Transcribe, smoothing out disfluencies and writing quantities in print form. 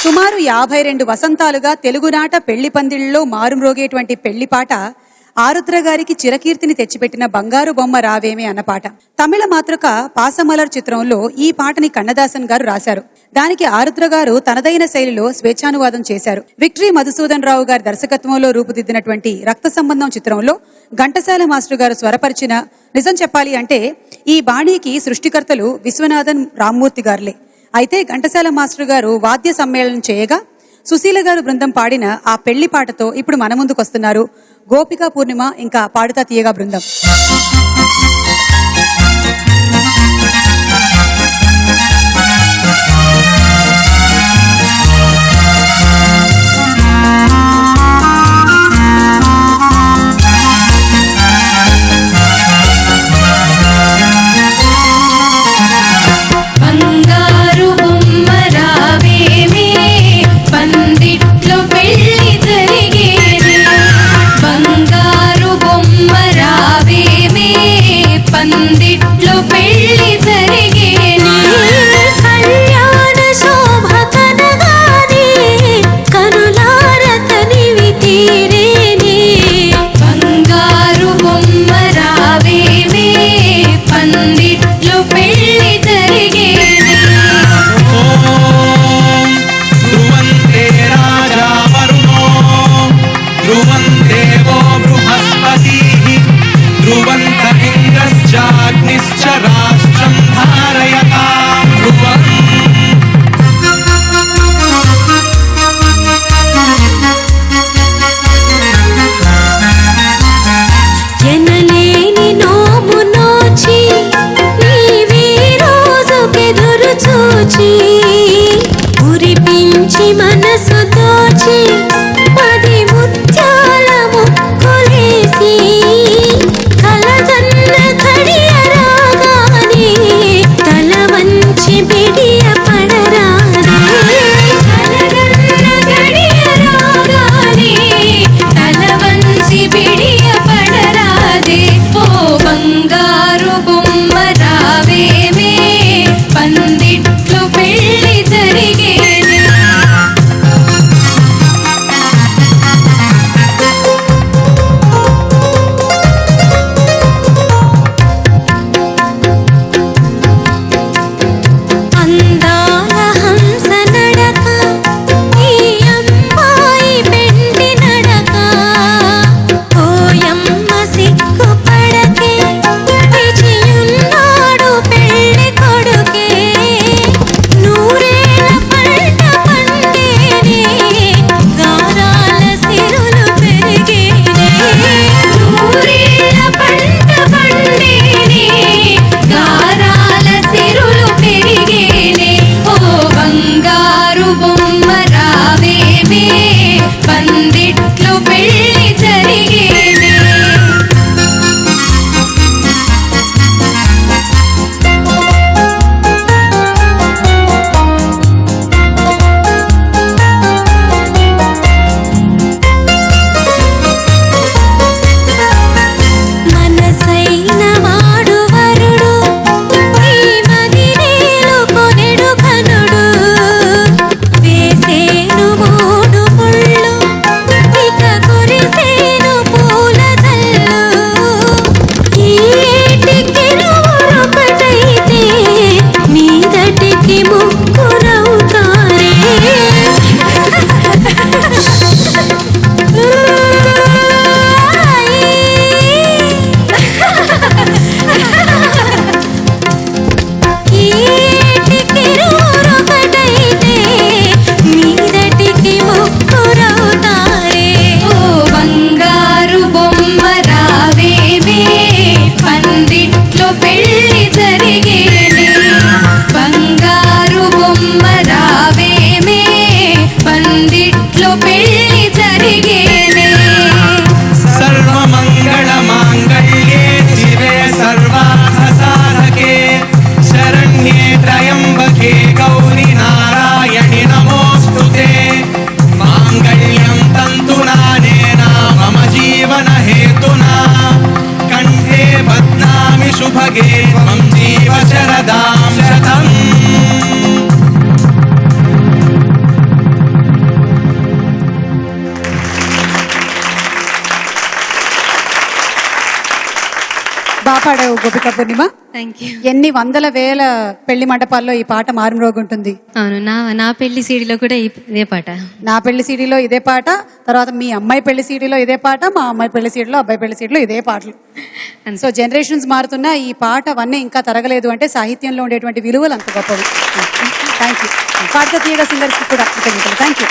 సుమారు 52 వసంతాలుగా తెలుగునాట పెళ్లి పందిళ్లలో మారుమ్రోగేటువంటి పెళ్లి పాట ఆరుద్ర గారికి చిరకీర్తిని తెచ్చిపెట్టిన బంగారు బొమ్మ రావేమే అన్న పాట. తమిళ మాతృక పాసమలర్ చిత్రంలో ఈ పాటని కన్నదాసన్ గారు రాశారు. దానికి ఆరుద్ర గారు తనదైన శైలిలో స్వేచ్ఛానువాదం చేశారు. విక్టరీ మధుసూదన్ రావు గారి దర్శకత్వంలో రూపుదిద్దినటువంటి రక్త సంబంధం చిత్రంలో ఘంటసాల మాస్టర్ గారు స్వరపరిచిన నిజం చెప్పాలి అంటే ఈ బాణీకి సృష్టికర్తలు విశ్వనాథన్ రామ్మూర్తి గారులే. అయితే ఘంటసాల మాస్టర్ గారు వాద్య సమ్మేళనం చేయగా సుశీల గారు బృందం పాడిన ఆ పెళ్లి పాటతో ఇప్పుడు మన ముందుకు వస్తున్నారు గోపికా పూర్ణిమ ఇంకా పాడుతా తీయగా బృందం. బాగా పాడావు గోపిక పూర్ణిమ. Thank you. ఎన్ని వందల వేల పెళ్లి మండపాల్లో ఈ పాట మారుమ్రోగుంటుంది. అవును, నా పెళ్లి సీడీలో కూడా ఇదే పాట. నా పెళ్లి సీడీలో ఇదే పాట, తర్వాత మీ అమ్మాయి పెళ్లి సీడీలో ఇదే పాట, మా అమ్మాయి పెళ్లి సీడీలో అబ్బాయి పెళ్లి సీడీలో ఇదే పాటలు. సో జనరేషన్స్ మారుతున్నా ఈ పాట అవన్నీ ఇంకా తరగలేదు అంటే సాహిత్యంలో ఉండేటువంటి విలువలు అంత గొప్పవి. Thank you. పాట తీయగా సింగర్స్కి కూడా థ్యాంక్ యూ.